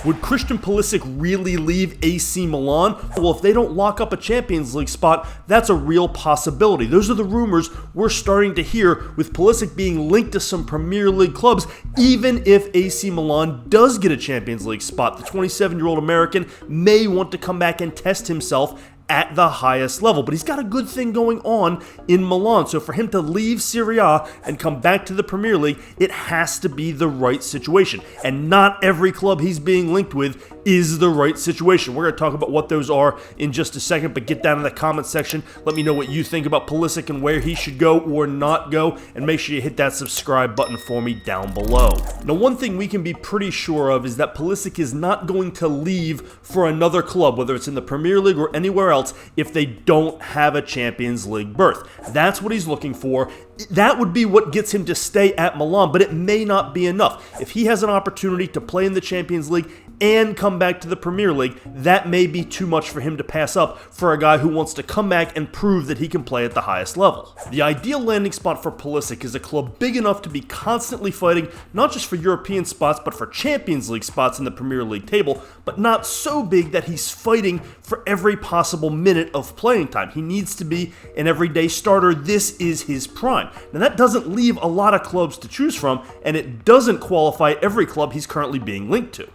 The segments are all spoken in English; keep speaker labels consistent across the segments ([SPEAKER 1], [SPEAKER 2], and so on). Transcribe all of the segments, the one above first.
[SPEAKER 1] Would Christian Pulisic really leave AC Milan? Well, if they don't lock up a Champions League spot, that's a real possibility. Those are the rumors we're starting to hear, with Pulisic being linked to some Premier League clubs. Even if AC Milan does get a Champions League spot, the 27-year-old American may want to come back and test himself at the highest level. But he's got a good thing going on in Milan. So for him to leave Serie A and come back to the Premier League, it has to be the right situation. And not every club he's being linked with is the right situation. We're going to talk about what those are in just a second, but get down in the comments section. Let me know what you think about Pulisic and where he should go or not go, and make sure you hit that subscribe button for me down below. Now, one thing we can be pretty sure of is that Pulisic is not going to leave for another club, whether it's in the Premier League or anywhere else, if they don't have a Champions League berth. That's what he's looking for. That would be what gets him to stay at Milan, but it may not be enough. If he has an opportunity to play in the Champions League and come back to the Premier League, that may be too much for him to pass up for a guy who wants to come back and prove that he can play at the highest level. The ideal landing spot for Pulisic is a club big enough to be constantly fighting, not just for European spots, but for Champions League spots in the Premier League table, but not so big that he's fighting for every possible minute of playing time. He needs to be an everyday starter. This is his prime. Now, that doesn't leave a lot of clubs to choose from, and it doesn't qualify every club he's currently being linked to.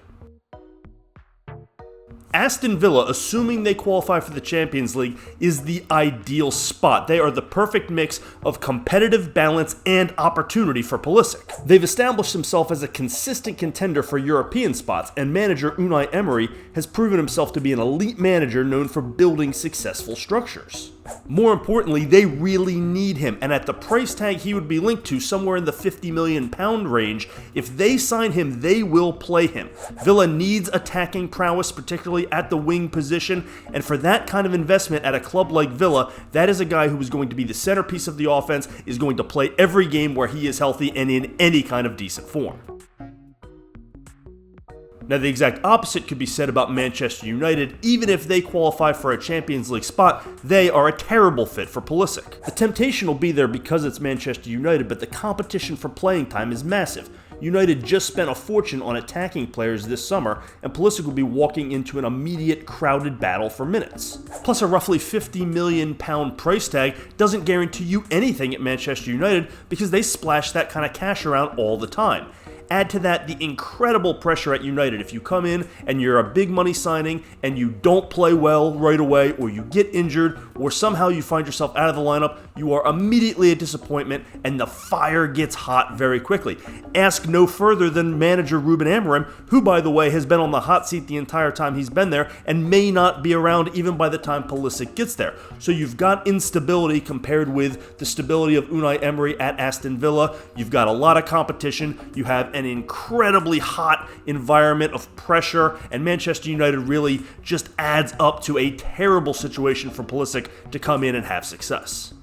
[SPEAKER 1] Aston Villa, assuming they qualify for the Champions League, is the ideal spot. They are the perfect mix of competitive balance and opportunity for Pulisic. They've established himself as a consistent contender for European spots, and manager Unai Emery has proven himself to be an elite manager known for building successful structures. More importantly, they really need him, and at the price tag he would be linked to, somewhere in the £50 million range, if they sign him, they will play him. Villa needs attacking prowess, particularly at the wing position, and for that kind of investment at a club like Villa, that is a guy who is going to be the centerpiece of the offense, is going to play every game where he is healthy and in any kind of decent form. Now, the exact opposite could be said about Manchester United. Even if they qualify for a Champions League spot, they are a terrible fit for Pulisic. The temptation will be there because it's Manchester United, but the competition for playing time is massive. United just spent a fortune on attacking players this summer, and Pulisic will be walking into an immediate crowded battle for minutes. Plus, a roughly £50 million price tag doesn't guarantee you anything at Manchester United because they splash that kind of cash around all the time. Add to that the incredible pressure at United. If you come in and you're a big money signing and you don't play well right away, or you get injured, or somehow you find yourself out of the lineup, you are immediately a disappointment and the fire gets hot very quickly. Ask no further than manager Ruben Amorim, who, by the way, has been on the hot seat the entire time he's been there and may not be around even by the time Pulisic gets there. So you've got instability compared with the stability of Unai Emery at Aston Villa. You've got a lot of competition. You have an incredibly hot environment of pressure, and Manchester United really just adds up to a terrible situation for Pulisic to come in and have success.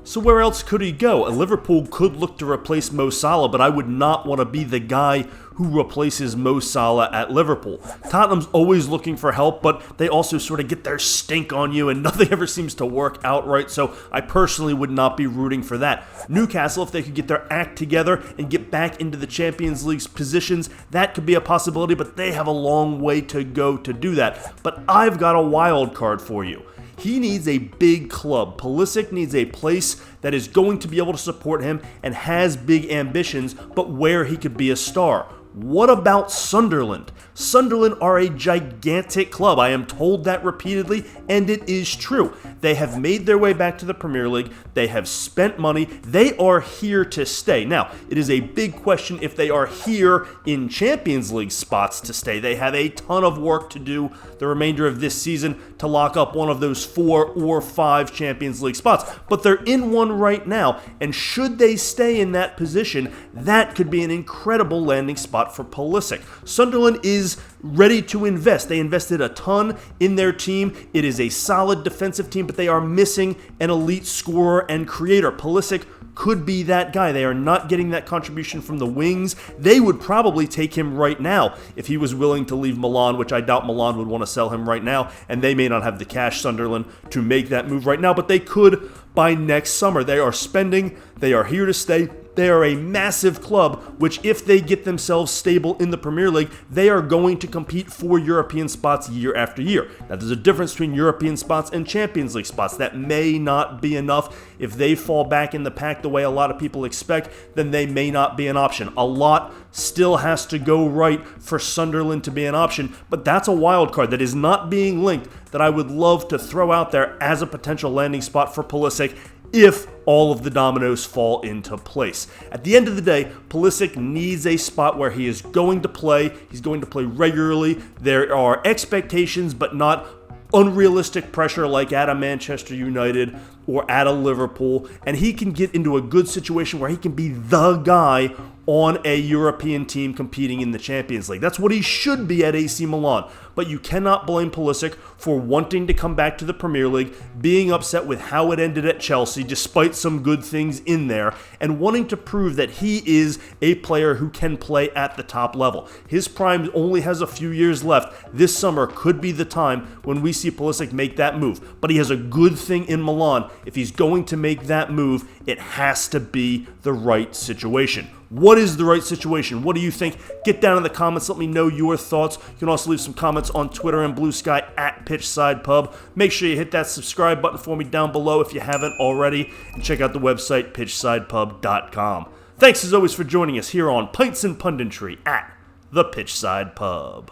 [SPEAKER 1] So where else could he go? Liverpool could look to replace Mo Salah, but I would not want to be the guy who replaces Mo Salah at Liverpool. Tottenham's always looking for help, but they also sort of get their stink on you, and nothing ever seems to work out right, so I personally would not be rooting for that. Newcastle, if they could get their act together and get back into the Champions League's positions, that could be a possibility, but they have a long way to go to do that. But I've got a wild card for you. He needs a big club. Pulisic needs a place that is going to be able to support him and has big ambitions, but where he could be a star. What about Sunderland? Sunderland are a gigantic club. I am told that repeatedly, and it is true. They have made their way back to the Premier League. They have spent money. They are here to stay. Now, it is a big question if they are here in Champions League spots to stay. They have a ton of work to do the remainder of this season to lock up one of those 4 or 5 Champions League spots. But they're in one right now, and should they stay in that position, that could be an incredible landing spot for Pulisic. Sunderland is ready to invest. They invested a ton in their team. It is a solid defensive team, but they are missing an elite scorer and creator. Pulisic could be that guy. They are not getting that contribution from the wings. They would probably take him right now if he was willing to leave Milan, which I doubt Milan would want to sell him right now, and they may not have the cash, Sunderland, to make that move right now, but they could by next summer. They are spending. They are here to stay. They are a massive club, which if they get themselves stable in the Premier League, they are going to compete for European spots year after year. Now, there's a difference between European spots and Champions League spots. That may not be enough. If they fall back in the pack the way a lot of people expect, then they may not be an option. A lot still has to go right for Sunderland to be an option, but that's a wild card that is not being linked that I would love to throw out there as a potential landing spot for Pulisic if all of the dominoes fall into place. At the end of the day, Pulisic needs a spot where he is going to play. He's going to play regularly. There are expectations, but not unrealistic pressure like at a Manchester United or at a Liverpool, and he can get into a good situation where he can be the guy on a European team competing in the Champions League. That's what he should be at AC Milan. But you cannot blame Pulisic for wanting to come back to the Premier League, being upset with how it ended at Chelsea, despite some good things in there, and wanting to prove that he is a player who can play at the top level. His prime only has a few years left. This summer could be the time when we see Pulisic make that move. But he has a good thing in Milan. If he's going to make that move, it has to be the right situation. What is the right situation? What do you think? Get down in the comments. Let me know your thoughts. You can also leave some comments on Twitter and Blue Sky at Pitchside Pub. Make sure you hit that subscribe button for me down below if you haven't already. And check out the website, pitchsidepub.com. Thanks as always for joining us here on Pints and Punditry at the Pitchside Pub.